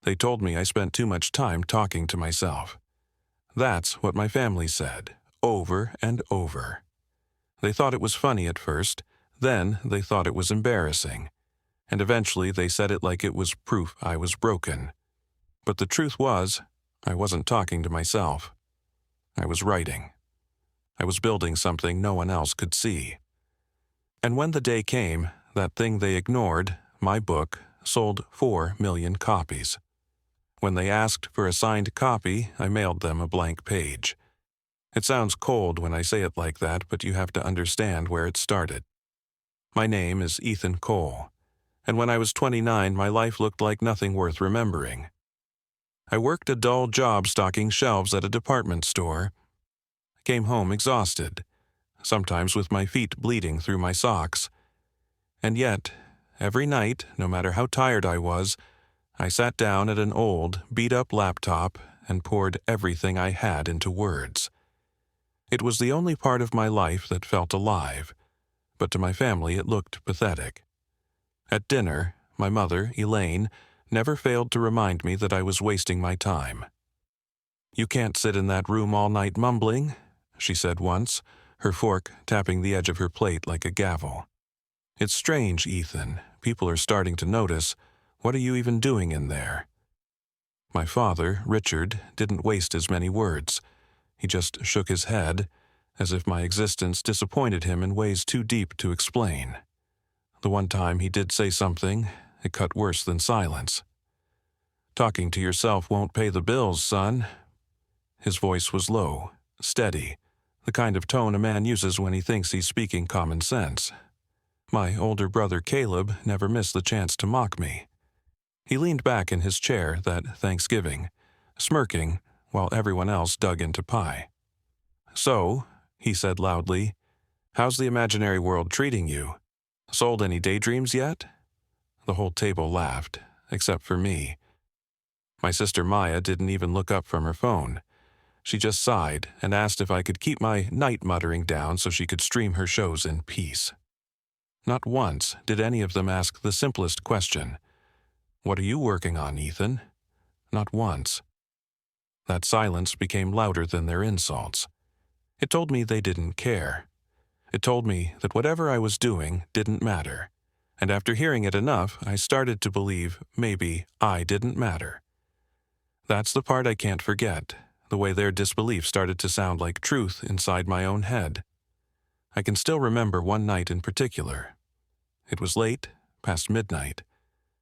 They told me I spent too much time talking to myself. That's what my family said, over and over. They thought it was funny at first, then they thought it was embarrassing, and eventually they said it like it was proof I was broken. But the truth was, I wasn't talking to myself. I was writing. I was building something no one else could see. And when the day came, that thing they ignored, my book, sold 4 million copies. When they asked for a signed copy, I mailed them a blank page. It sounds cold when I say it like that, but you have to understand where it started. My name is Ethan Cole, and when I was 29, my life looked like nothing worth remembering. I worked a dull job stocking shelves at a department store. I came home exhausted, sometimes with my feet bleeding through my socks. And yet, every night, no matter how tired I was, I sat down at an old, beat-up laptop and poured everything I had into words. It was the only part of my life that felt alive, but to my family it looked pathetic. At dinner, my mother, Elaine, never failed to remind me that I was wasting my time. "You can't sit in that room all night mumbling," she said once, her fork tapping the edge of her plate like a gavel. "It's strange, Ethan. People are starting to notice. What are you even doing in there?" My father, Richard, didn't waste as many words. He just shook his head, as if my existence disappointed him in ways too deep to explain. The one time he did say something, it cut worse than silence. "Talking to yourself won't pay the bills, son." His voice was low, steady, the kind of tone a man uses when he thinks he's speaking common sense. My older brother Caleb never missed the chance to mock me. He leaned back in his chair that Thanksgiving, smirking while everyone else dug into pie. "So," he said loudly, "how's the imaginary world treating you? Sold any daydreams yet?" The whole table laughed, except for me. My sister Maya didn't even look up from her phone. She just sighed and asked if I could keep my night muttering down so she could stream her shows in peace. Not once did any of them ask the simplest question: "What are you working on, Ethan?" Not once. That silence became louder than their insults. It told me they didn't care. It told me that whatever I was doing didn't matter. And after hearing it enough, I started to believe maybe I didn't matter. That's the part I can't forget, the way their disbelief started to sound like truth inside my own head. I can still remember one night in particular. It was late, past midnight,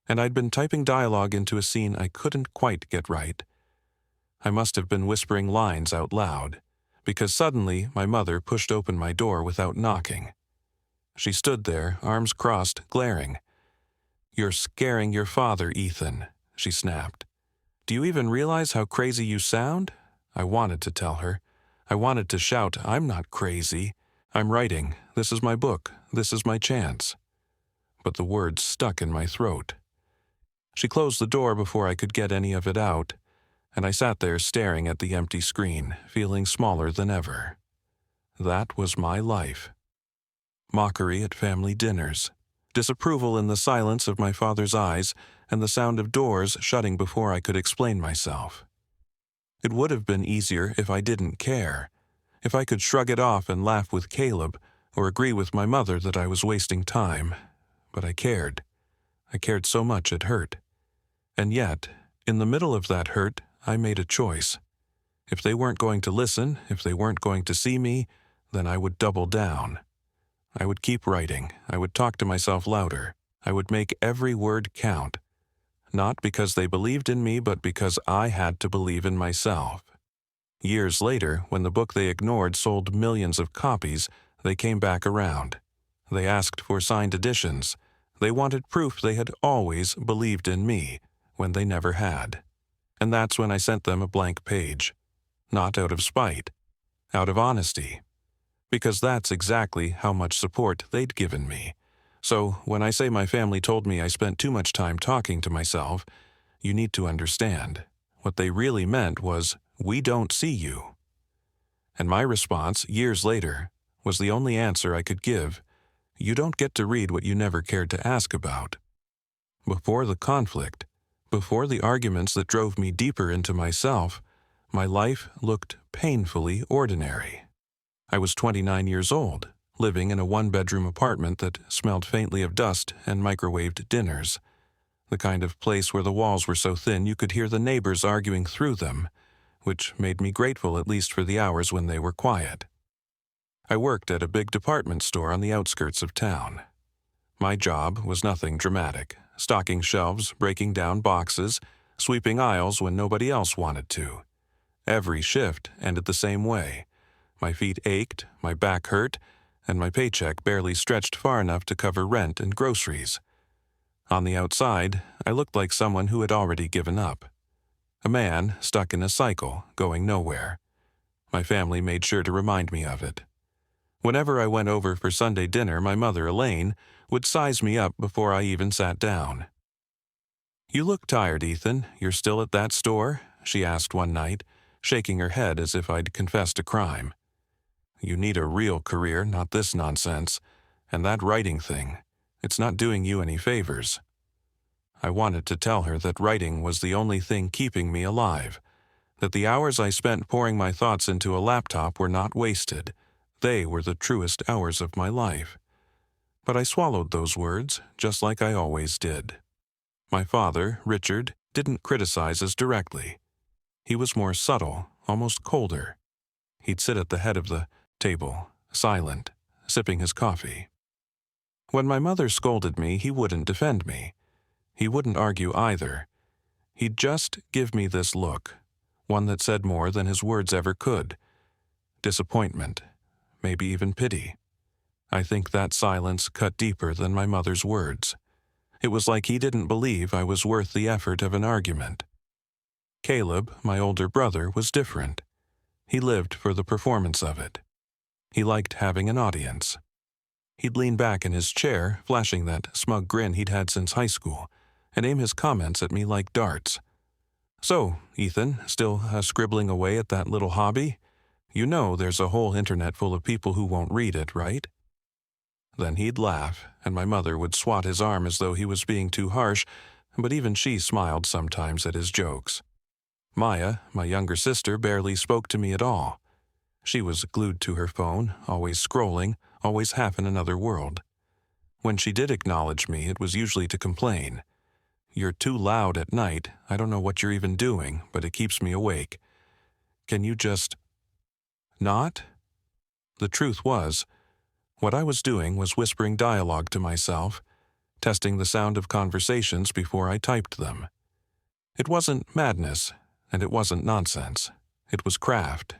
and I'd been typing dialogue into a scene I couldn't quite get right. I must have been whispering lines out loud, because suddenly my mother pushed open my door without knocking. She stood there, arms crossed, glaring. "You're scaring your father, Ethan," she snapped. "Do you even realize how crazy you sound?" I wanted to tell her. I wanted to shout, "I'm not crazy. I'm writing. This is my book. This is my chance." But the words stuck in my throat. She closed the door before I could get any of it out, and I sat there staring at the empty screen, feeling smaller than ever. That was my life. Mockery at family dinners, disapproval in the silence of my father's eyes, and the sound of doors shutting before I could explain myself. It would have been easier if I didn't care, if I could shrug it off and laugh with Caleb, or agree with my mother that I was wasting time. But I cared. I cared so much it hurt. And yet, in the middle of that hurt, I made a choice. If they weren't going to listen, if they weren't going to see me, then I would double down. I would keep writing. I would talk to myself louder. I would make every word count. Not because they believed in me, but because I had to believe in myself. Years later, when the book they ignored sold millions of copies, they came back around. They asked for signed editions. They wanted proof they had always believed in me, when they never had. And that's when I sent them a blank page. Not out of spite, out of honesty. Because that's exactly how much support they'd given me. So when I say my family told me I spent too much time talking to myself, you need to understand. What they really meant was, "We don't see you." And my response, years later, was the only answer I could give. You don't get to read what you never cared to ask about. Before the conflict, Before the arguments that drove me deeper into myself, my life looked painfully ordinary. I was 29 years old, living in a one-bedroom apartment that smelled faintly of dust and microwaved dinners, the kind of place where the walls were so thin you could hear the neighbors arguing through them, which made me grateful at least for the hours when they were quiet. I worked at a big department store on the outskirts of town. My job was nothing dramatic, stocking shelves, breaking down boxes, sweeping aisles when nobody else wanted to. Every shift ended the same way. My feet ached, my back hurt, and my paycheck barely stretched far enough to cover rent and groceries. On the outside, I looked like someone who had already given up. A man stuck in a cycle, going nowhere. My family made sure to remind me of it. Whenever I went over for Sunday dinner, my mother, Elaine, would size me up before I even sat down. "You look tired, Ethan. You're still at that store?" she asked one night, shaking her head as if I'd confessed a crime. "You need a real career, not this nonsense. And that writing thing, it's not doing you any favors." I wanted to tell her that writing was the only thing keeping me alive, that the hours I spent pouring my thoughts into a laptop were not wasted. They were the truest hours of my life. But I swallowed those words, just like I always did. My father, Richard, didn't criticize us directly. He was more subtle, almost colder. He'd sit at the head of the table, silent, sipping his coffee. When my mother scolded me, he wouldn't defend me. He wouldn't argue either. He'd just give me this look, one that said more than his words ever could. Disappointment, maybe even pity. I think that silence cut deeper than my mother's words. It was like he didn't believe I was worth the effort of an argument. Caleb, my older brother, was different. He lived for the performance of it. He liked having an audience. He'd lean back in his chair, flashing that smug grin he'd had since high school, and aim his comments at me like darts. "So, Ethan, still scribbling away at that little hobby? You know there's a whole internet full of people who won't read it, right?" Then he'd laugh, and my mother would swat his arm as though he was being too harsh, but even she smiled sometimes at his jokes. Maya, my younger sister, barely spoke to me at all. She was glued to her phone, always scrolling, always half in another world. When she did acknowledge me, it was usually to complain. "You're too loud at night. I don't know what you're even doing, but it keeps me awake. Can you just not?" The truth was, what I was doing was whispering dialogue to myself, testing the sound of conversations before I typed them. It wasn't madness, and it wasn't nonsense. It was craft.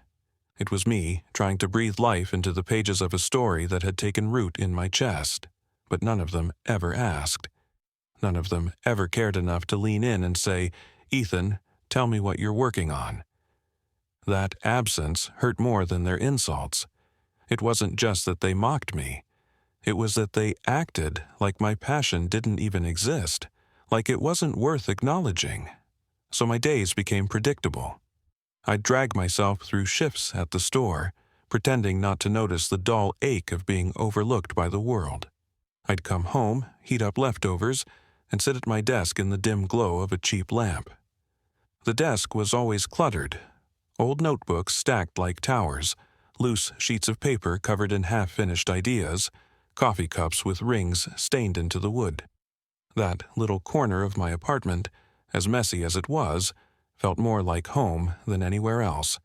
It was me trying to breathe life into the pages of a story that had taken root in my chest, but none of them ever asked. None of them ever cared enough to lean in and say, "Ethan, tell me what you're working on." That absence hurt more than their insults. It wasn't just that they mocked me. It was that they acted like my passion didn't even exist, like it wasn't worth acknowledging. So my days became predictable. I'd drag myself through shifts at the store, pretending not to notice the dull ache of being overlooked by the world. I'd come home, heat up leftovers, and sit at my desk in the dim glow of a cheap lamp. The desk was always cluttered. Old notebooks stacked like towers, loose sheets of paper covered in half-finished ideas, coffee cups with rings stained into the wood. That little corner of my apartment, as messy as it was, felt more like home than anywhere else.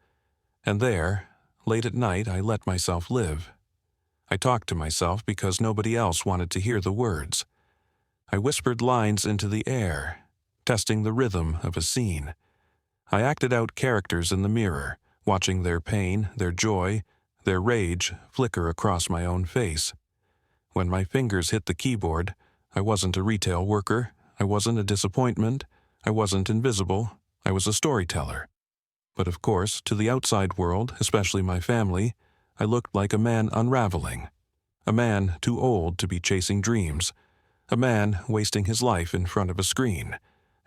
And there, late at night, I let myself live. I talked to myself because nobody else wanted to hear the words. I whispered lines into the air, testing the rhythm of a scene. I acted out characters in the mirror, watching their pain, their joy, their rage flicker across my own face. When my fingers hit the keyboard, I wasn't a retail worker, I wasn't a disappointment, I wasn't invisible, I was a storyteller. But of course, to the outside world, especially my family, I looked like a man unraveling. A man too old to be chasing dreams. A man wasting his life in front of a screen.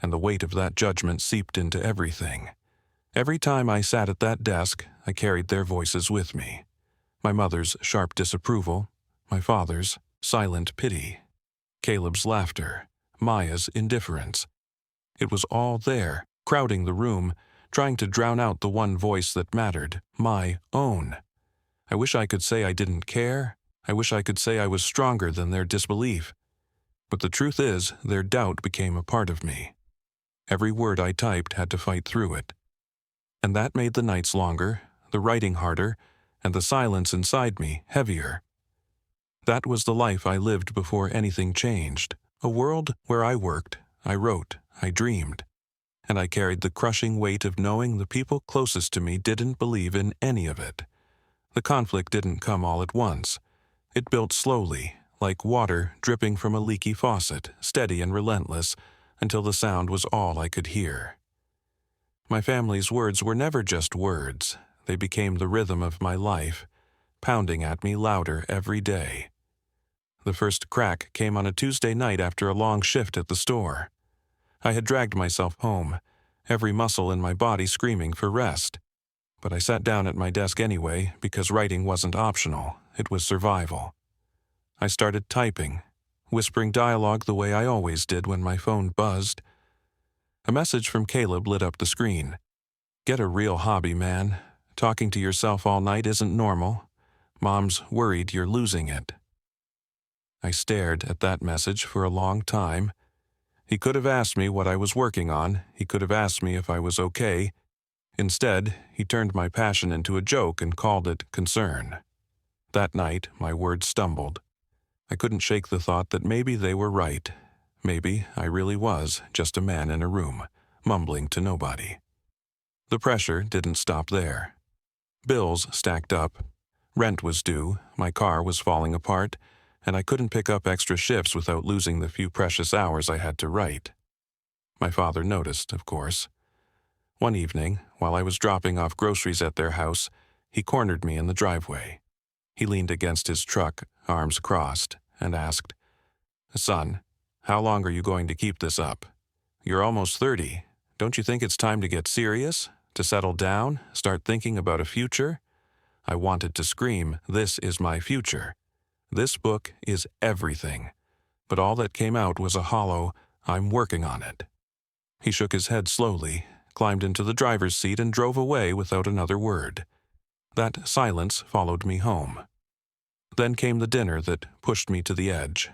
And the weight of that judgment seeped into everything. Every time I sat at that desk, I carried their voices with me. My mother's sharp disapproval, my father's silent pity, Caleb's laughter, Maya's indifference. It was all there, crowding the room, trying to drown out the one voice that mattered, my own. I wish I could say I didn't care. I wish I could say I was stronger than their disbelief. But the truth is, their doubt became a part of me. Every word I typed had to fight through it. And that made the nights longer, the writing harder, and the silence inside me heavier. That was the life I lived before anything changed. A world where I worked, I wrote, I dreamed. And I carried the crushing weight of knowing the people closest to me didn't believe in any of it. The conflict didn't come all at once. It built slowly, like water dripping from a leaky faucet, steady and relentless, until the sound was all I could hear. My family's words were never just words. They became the rhythm of my life, pounding at me louder every day. The first crack came on a Tuesday night after a long shift at the store. I had dragged myself home, every muscle in my body screaming for rest. But I sat down at my desk anyway because writing wasn't optional, it was survival. I started typing, whispering dialogue the way I always did when my phone buzzed. A message from Caleb lit up the screen. "Get a real hobby, man. Talking to yourself all night isn't normal. Mom's worried you're losing it." I stared at that message for a long time. He could have asked me what I was working on. He could have asked me if I was okay. Instead, he turned my passion into a joke and called it concern. That night, my words stumbled. I couldn't shake the thought that maybe they were right. Maybe I really was just a man in a room, mumbling to nobody. The pressure didn't stop there. Bills stacked up. Rent was due, my car was falling apart, and I couldn't pick up extra shifts without losing the few precious hours I had to write. My father noticed, of course. One evening, while I was dropping off groceries at their house, he cornered me in the driveway. He leaned against his truck, arms crossed, and asked, "Son, how long are you going to keep this up? You're almost 30. Don't you think it's time to get serious? To settle down? Start thinking about a future?" I wanted to scream, "This is my future. This book is everything." But all that came out was a hollow, "I'm working on it." He shook his head slowly, climbed into the driver's seat, and drove away without another word. That silence followed me home. Then came the dinner that pushed me to the edge.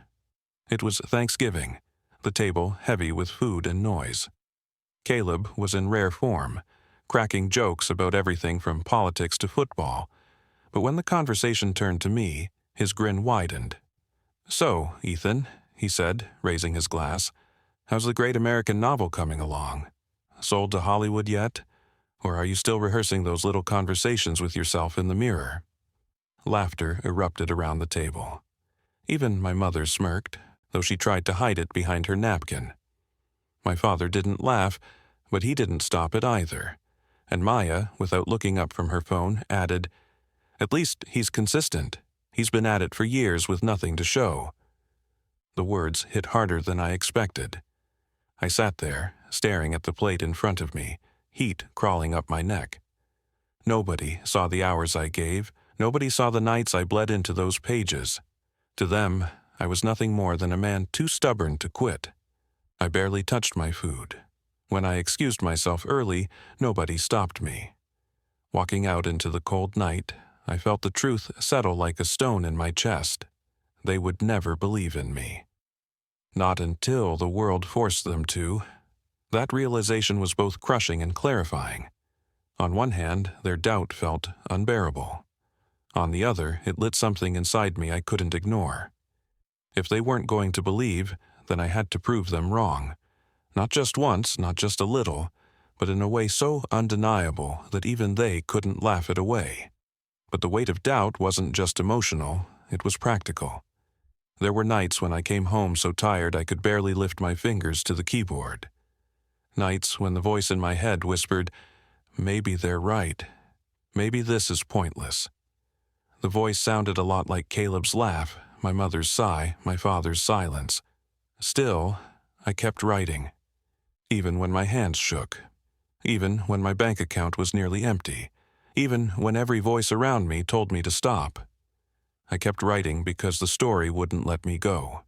It was Thanksgiving, the table heavy with food and noise. Caleb was in rare form, cracking jokes about everything from politics to football. But when the conversation turned to me, his grin widened. "So, Ethan," he said, raising his glass, "how's the great American novel coming along? Sold to Hollywood yet? Or are you still rehearsing those little conversations with yourself in the mirror?" Laughter erupted around the table. Even my mother smirked, though she tried to hide it behind her napkin. My father didn't laugh, but he didn't stop it either. And Maya, without looking up from her phone, added, "At least he's consistent. He's been at it for years with nothing to show." The words hit harder than I expected. I sat there, staring at the plate in front of me, heat crawling up my neck. Nobody saw the hours I gave. Nobody saw the nights I bled into those pages. To them, I was nothing more than a man too stubborn to quit. I barely touched my food. When I excused myself early, nobody stopped me. Walking out into the cold night, I felt the truth settle like a stone in my chest. They would never believe in me. Not until the world forced them to. That realization was both crushing and clarifying. On one hand, their doubt felt unbearable. On the other, it lit something inside me I couldn't ignore. If they weren't going to believe, then I had to prove them wrong. Not just once, not just a little, but in a way so undeniable that even they couldn't laugh it away. But the weight of doubt wasn't just emotional, it was practical. There were nights when I came home so tired I could barely lift my fingers to the keyboard. Nights when the voice in my head whispered, "Maybe they're right. Maybe this is pointless." The voice sounded a lot like Caleb's laugh, my mother's sigh, my father's silence. Still, I kept writing. Even when my hands shook. Even when my bank account was nearly empty. Even when every voice around me told me to stop. I kept writing because the story wouldn't let me go.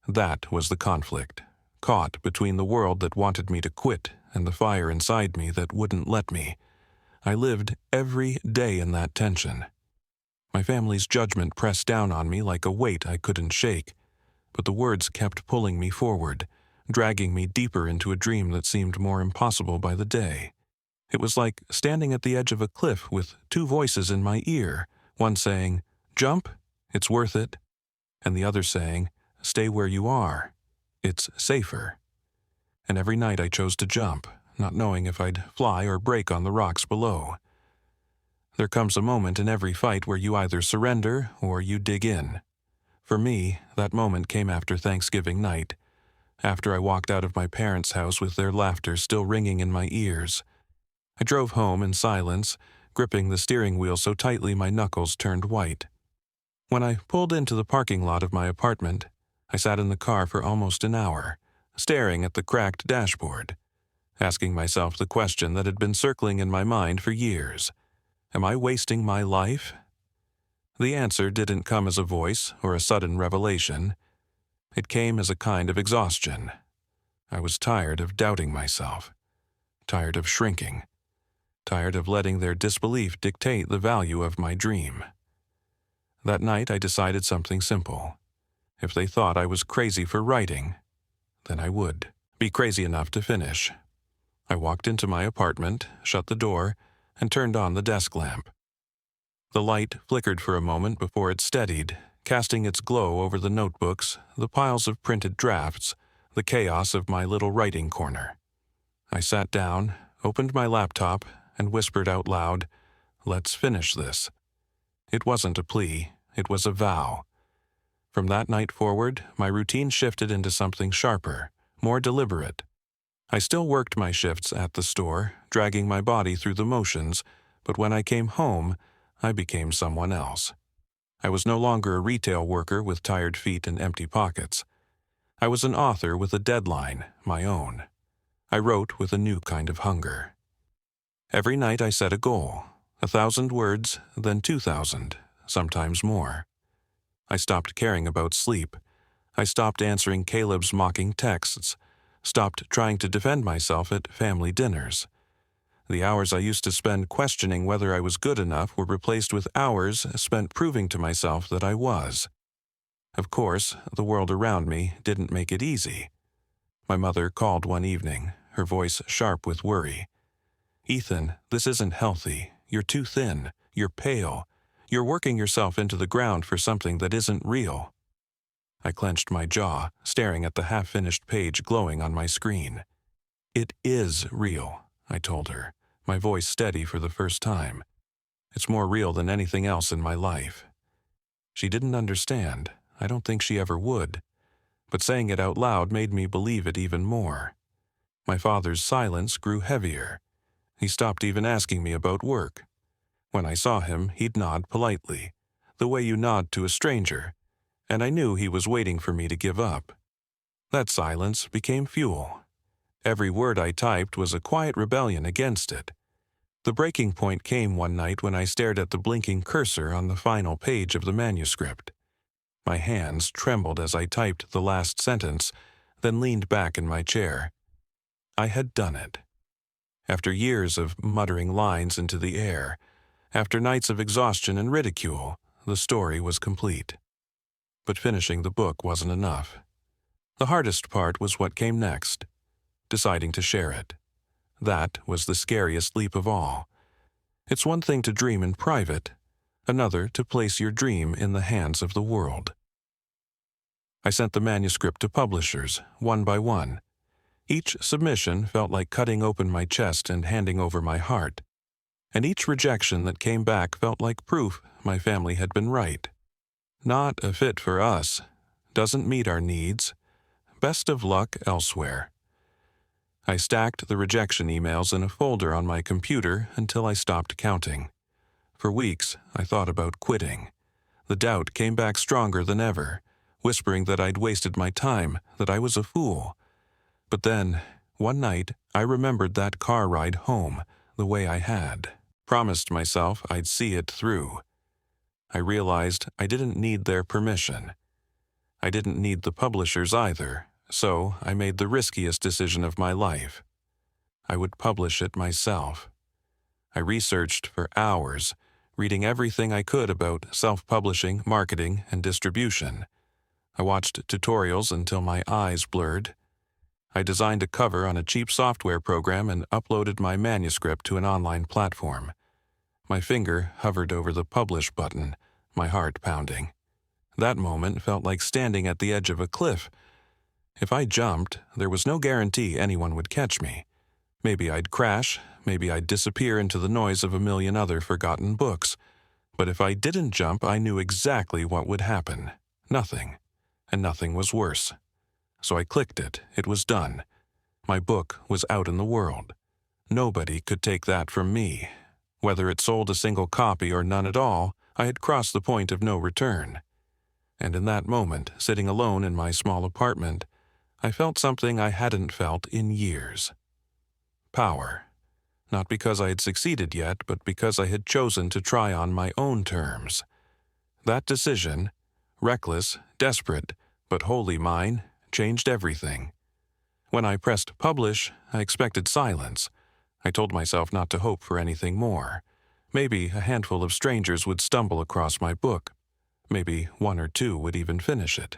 That was the conflict. caught between the world that wanted me to quit and the fire inside me that wouldn't let me. I lived every day in that tension. My family's judgment pressed down on me like a weight I couldn't shake, but the words kept pulling me forward, dragging me deeper into a dream that seemed more impossible by the day. It was like standing at the edge of a cliff with two voices in my ear, one saying, "Jump, it's worth it," and the other saying, "Stay where you are, it's safer." And every night I chose to jump, not knowing if I'd fly or break on the rocks below. There comes a moment in every fight where you either surrender or you dig in. For me, that moment came after Thanksgiving night, after I walked out of my parents' house with their laughter still ringing in my ears. I drove home in silence, gripping the steering wheel so tightly my knuckles turned white. When I pulled into the parking lot of my apartment, I sat in the car for almost an hour, staring at the cracked dashboard, asking myself the question that had been circling in my mind for years. Am I wasting my life? The answer didn't come as a voice or a sudden revelation. It came as a kind of exhaustion. I was tired of doubting myself, tired of shrinking, tired of letting their disbelief dictate the value of my dream. That night I decided something simple. If they thought I was crazy for writing, then I would be crazy enough to finish. I walked into my apartment, shut the door, and turned on the desk lamp. The light flickered for a moment before it steadied, casting its glow over the notebooks, the piles of printed drafts, the chaos of my little writing corner. I sat down, opened my laptop, and whispered out loud, "Let's finish this." It wasn't a plea, it was a vow. From that night forward, my routine shifted into something sharper, more deliberate. I still worked my shifts at the store, dragging my body through the motions, but when I came home, I became someone else. I was no longer a retail worker with tired feet and empty pockets. I was an author with a deadline, my own. I wrote with a new kind of hunger. Every night I set a goal, 1,000 words, then 2,000, sometimes more. I stopped caring about sleep. I stopped answering Caleb's mocking texts, stopped trying to defend myself at family dinners. The hours I used to spend questioning whether I was good enough were replaced with hours spent proving to myself that I was. Of course, the world around me didn't make it easy. My mother called one evening, her voice sharp with worry. "Ethan, this isn't healthy. You're too thin. You're pale. You're working yourself into the ground for something that isn't real." I clenched my jaw, staring at the half-finished page glowing on my screen. "It is real," I told her, my voice steady for the first time. "It's more real than anything else in my life." She didn't understand. I don't think she ever would. But saying it out loud made me believe it even more. My father's silence grew heavier. He stopped even asking me about work. When I saw him, he'd nod politely, the way you nod to a stranger, and I knew he was waiting for me to give up. That silence became fuel. Every word I typed was a quiet rebellion against it. The breaking point came one night when I stared at the blinking cursor on the final page of the manuscript. My hands trembled as I typed the last sentence, then leaned back in my chair. I had done it. After years of muttering lines into the air, after nights of exhaustion and ridicule, the story was complete. But finishing the book wasn't enough. The hardest part was what came next, deciding to share it. That was the scariest leap of all. It's one thing to dream in private, another to place your dream in the hands of the world. I sent the manuscript to publishers, one by one. Each submission felt like cutting open my chest and handing over my heart. And each rejection that came back felt like proof my family had been right. Not a fit for us. Doesn't meet our needs. Best of luck elsewhere. I stacked the rejection emails in a folder on my computer until I stopped counting. For weeks, I thought about quitting. The doubt came back stronger than ever, whispering that I'd wasted my time, that I was a fool. But then, one night, I remembered that car ride home, the way I had. Promised myself I'd see it through. I realized I didn't need their permission. I didn't need the publishers either, So I made the riskiest decision of my life. I would publish it myself. I researched for hours, reading everything I could about self-publishing, marketing, and distribution. I watched tutorials until my eyes blurred. I designed a cover on a cheap software program and uploaded my manuscript to an online platform. My finger hovered over the publish button, my heart pounding. That moment felt like standing at the edge of a cliff. If I jumped, there was no guarantee anyone would catch me. Maybe I'd crash, maybe I'd disappear into the noise of a million other forgotten books. But if I didn't jump, I knew exactly what would happen. Nothing. And nothing was worse. So I clicked it. It was done. My book was out in the world. Nobody could take that from me. Whether it sold a single copy or none at all, I had crossed the point of no return. And in that moment, sitting alone in my small apartment, I felt something I hadn't felt in years. Power. Not because I had succeeded yet, but because I had chosen to try on my own terms. That decision, reckless, desperate, but wholly mine, changed everything. When I pressed publish, I expected silence. I told myself not to hope for anything more. Maybe a handful of strangers would stumble across my book. Maybe one or two would even finish it.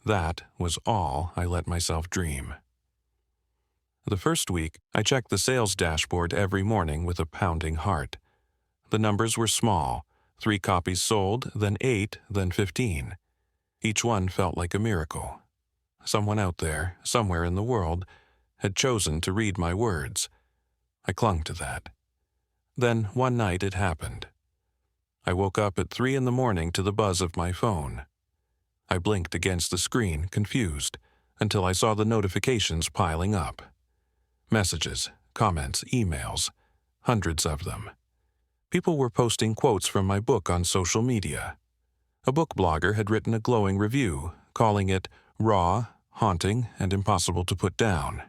That was all I let myself dream. The first week, I checked the sales dashboard every morning with a pounding heart. The numbers were small: 3 copies sold, then 8, then 15. Each one felt like a miracle. Someone out there, somewhere in the world, had chosen to read my words. I clung to that. Then one night it happened. I woke up at 3 in the morning to the buzz of my phone. I blinked against the screen, confused, until I saw the notifications piling up. Messages, comments, emails, hundreds of them. People were posting quotes from my book on social media. A book blogger had written a glowing review, calling it raw, haunting, and impossible to put down.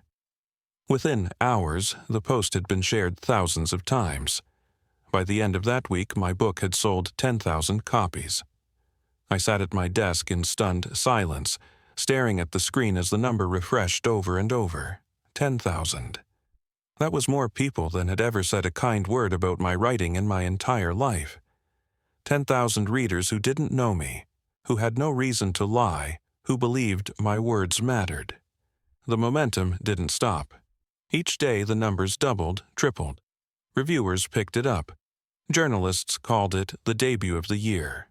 Within hours, the post had been shared thousands of times. By the end of that week, my book had sold 10,000 copies. I sat at my desk in stunned silence, staring at the screen as the number refreshed over and over. 10,000. That was more people than had ever said a kind word about my writing in my entire life. 10,000 readers who didn't know me, who had no reason to lie, who believed my words mattered. The momentum didn't stop. Each day the numbers doubled, tripled. Reviewers picked it up. Journalists called it the debut of the year.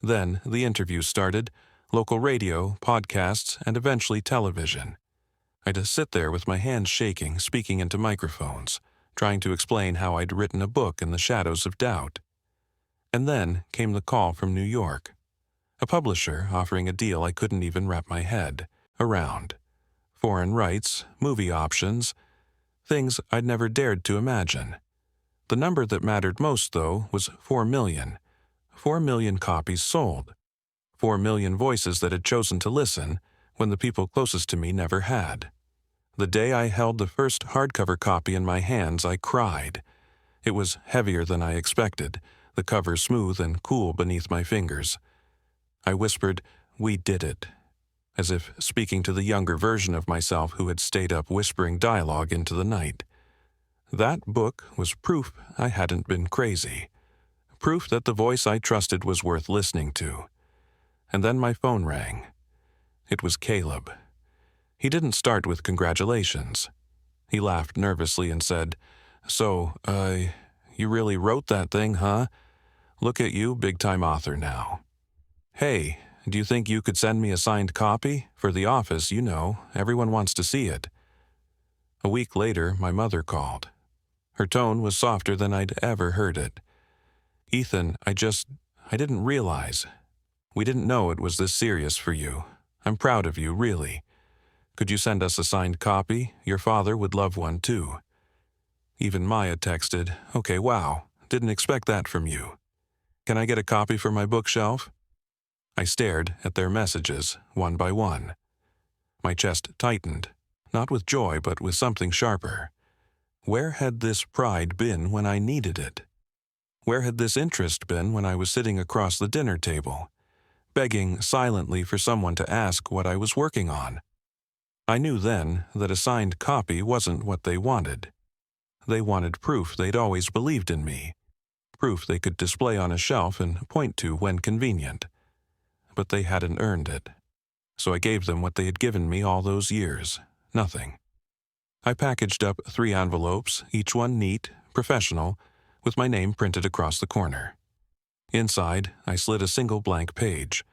Then the interviews started, local radio, podcasts, and eventually television. I'd sit there with my hands shaking, speaking into microphones, trying to explain how I'd written a book in the shadows of doubt. And then came the call from New York. A publisher offering a deal I couldn't even wrap my head around. Foreign rights, movie options, things I'd never dared to imagine. The number that mattered most, though, was 4 million. 4 million copies sold. 4 million voices that had chosen to listen when the people closest to me never had. The day I held the first hardcover copy in my hands, I cried. It was heavier than I expected, the cover smooth and cool beneath my fingers. I whispered, "We did it," as if speaking to the younger version of myself who had stayed up whispering dialogue into the night. That book was proof I hadn't been crazy. Proof that the voice I trusted was worth listening to. And then my phone rang. It was Caleb. He didn't start with congratulations. He laughed nervously and said, "So, you really wrote that thing, huh? Look at you, big-time author now. Hey, do you think you could send me a signed copy? For the office, you know, everyone wants to see it." A week later, my mother called. Her tone was softer than I'd ever heard it. "Ethan, I didn't realize. We didn't know it was this serious for you. I'm proud of you, really. Could you send us a signed copy? Your father would love one, too." Even Maya texted, "Okay, wow, didn't expect that from you. Can I get a copy for my bookshelf?" I stared at their messages, one by one. My chest tightened, not with joy, but with something sharper. Where had this pride been when I needed it? Where had this interest been when I was sitting across the dinner table, begging silently for someone to ask what I was working on? I knew then that a signed copy wasn't what they wanted. They wanted proof they'd always believed in me, proof they could display on a shelf and point to when convenient. But they hadn't earned it. So I gave them what they had given me all those years, nothing. I packaged up 3 envelopes, each one neat, professional, with my name printed across the corner. Inside, I slid a single blank page.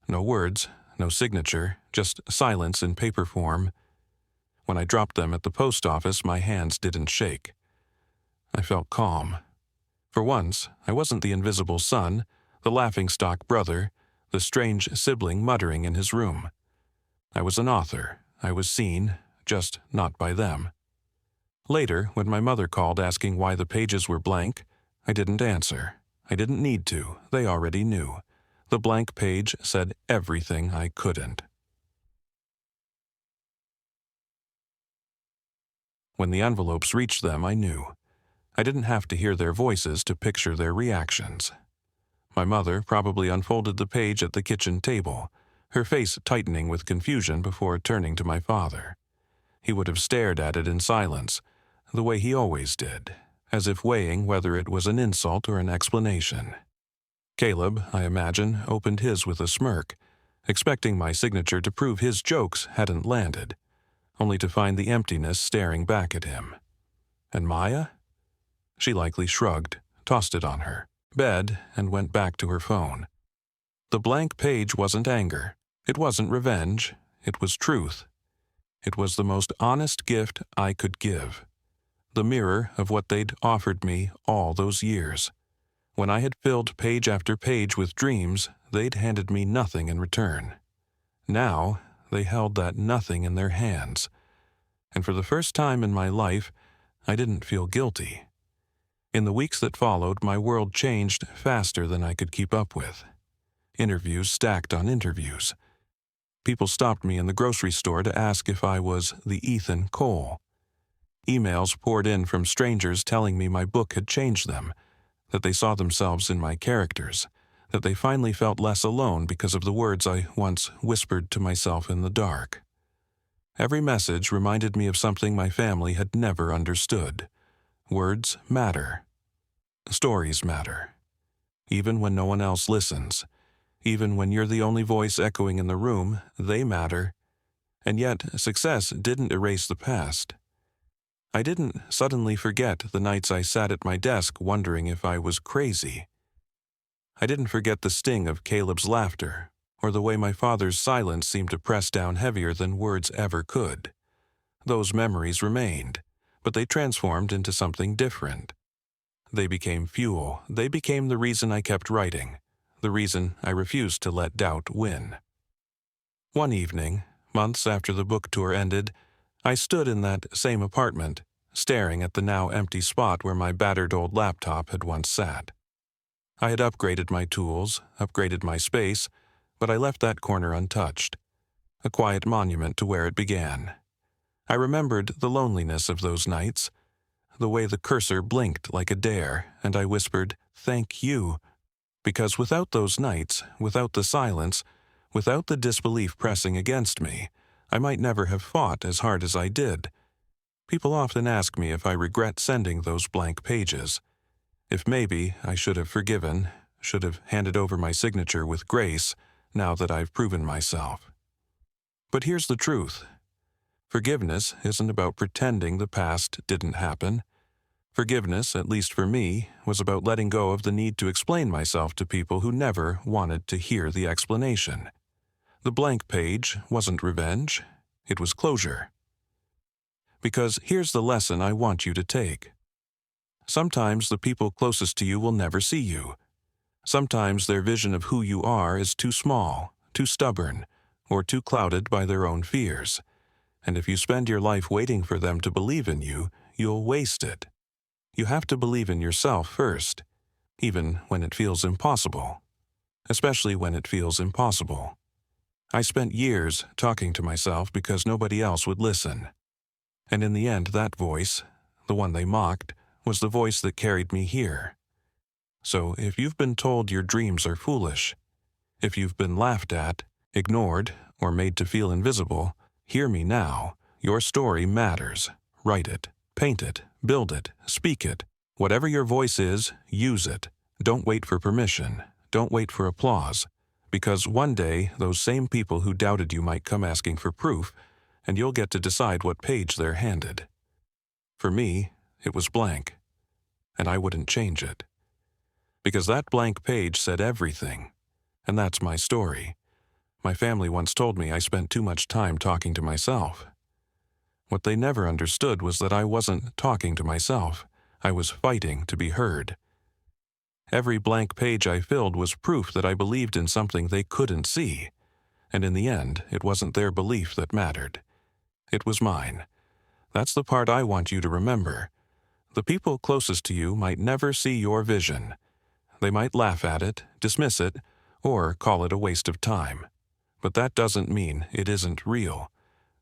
No words, no signature, just silence in paper form. When I dropped them at the post office, my hands didn't shake. I felt calm. For once, I wasn't the invisible son, the laughingstock brother, the strange sibling muttering in his room. I was an author. I was seen, just not by them. Later, when my mother called asking why the pages were blank, I didn't answer. I didn't need to. They already knew. The blank page said everything I couldn't. When the envelopes reached them, I knew. I didn't have to hear their voices to picture their reactions. My mother probably unfolded the page at the kitchen table, her face tightening with confusion before turning to my father. He would have stared at it in silence, the way he always did, as if weighing whether it was an insult or an explanation. Caleb, I imagine, opened his with a smirk, expecting my signature to prove his jokes hadn't landed, only to find the emptiness staring back at him. And Maya? She likely shrugged, tossed it on her bed, and went back to her phone. The blank page wasn't anger. It wasn't revenge. It was truth. It was the most honest gift I could give. The mirror of what they'd offered me all those years. When I had filled page after page with dreams, they'd handed me nothing in return. Now, they held that nothing in their hands. And for the first time in my life, I didn't feel guilty. In the weeks that followed, my world changed faster than I could keep up with. Interviews stacked on interviews. People stopped me in the grocery store to ask if I was the Ethan Cole. Emails poured in from strangers telling me my book had changed them, that they saw themselves in my characters, that they finally felt less alone because of the words I once whispered to myself in the dark. Every message reminded me of something my family had never understood. Words matter. Stories matter. Even when no one else listens, even when you're the only voice echoing in the room, they matter. And yet, success didn't erase the past. I didn't suddenly forget the nights I sat at my desk wondering if I was crazy. I didn't forget the sting of Caleb's laughter, or the way my father's silence seemed to press down heavier than words ever could. Those memories remained, but they transformed into something different. They became fuel. They became the reason I kept writing, the reason I refused to let doubt win. One evening, months after the book tour ended, I stood in that same apartment, staring at the now empty spot where my battered old laptop had once sat. I had upgraded my tools, upgraded my space, but I left that corner untouched, a quiet monument to where it began. I remembered the loneliness of those nights, the way the cursor blinked like a dare, and I whispered, "Thank you," because without those nights, without the silence, without the disbelief pressing against me, I might never have fought as hard as I did. People often ask me if I regret sending those blank pages, if maybe I should have forgiven, should have handed over my signature with grace, now that I've proven myself. But here's the truth. Forgiveness isn't about pretending the past didn't happen. Forgiveness, at least for me, was about letting go of the need to explain myself to people who never wanted to hear the explanation. The blank page wasn't revenge, it was closure. Because here's the lesson I want you to take. Sometimes the people closest to you will never see you. Sometimes their vision of who you are is too small, too stubborn, or too clouded by their own fears. And if you spend your life waiting for them to believe in you, you'll waste it. You have to believe in yourself first, even when it feels impossible. Especially when it feels impossible. I spent years talking to myself because nobody else would listen. And in the end, that voice, the one they mocked, was the voice that carried me here. So if you've been told your dreams are foolish, if you've been laughed at, ignored, or made to feel invisible, Hear me now. Your story matters. Write it, paint it, build it, speak it. Whatever your voice is, use it. Don't wait for permission. Don't wait for applause. Because one day, those same people who doubted you might come asking for proof, and you'll get to decide what page they're handed. For me, it was blank, and I wouldn't change it. Because that blank page said everything, and that's my story. My family once told me I spent too much time talking to myself. What they never understood was that I wasn't talking to myself. I was fighting to be heard. Every blank page I filled was proof that I believed in something they couldn't see, and in the end, it wasn't their belief that mattered. It was mine. That's the part I want you to remember. The people closest to you might never see your vision. They might laugh at it, dismiss it, or call it a waste of time. But that doesn't mean it isn't real.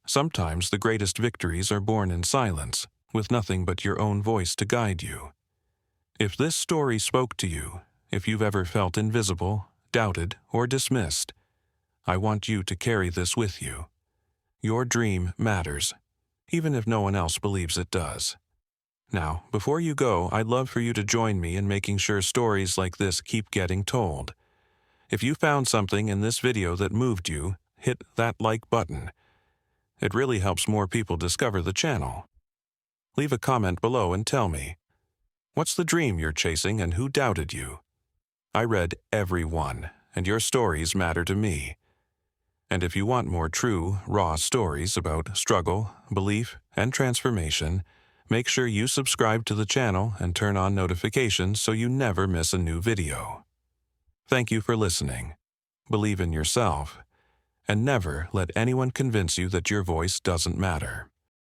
Sometimes the greatest victories are born in silence, with nothing but your own voice to guide you. If this story spoke to you, if you've ever felt invisible, doubted, or dismissed, I want you to carry this with you. Your dream matters, even if no one else believes it does. Now, before you go, I'd love for you to join me in making sure stories like this keep getting told. If you found something in this video that moved you, hit that like button. It really helps more people discover the channel. Leave a comment below and tell me, what's the dream you're chasing and who doubted you? I read every one, and your stories matter to me. And if you want more true, raw stories about struggle, belief, and transformation, make sure you subscribe to the channel and turn on notifications so you never miss a new video. Thank you for listening. Believe in yourself, and never let anyone convince you that your voice doesn't matter.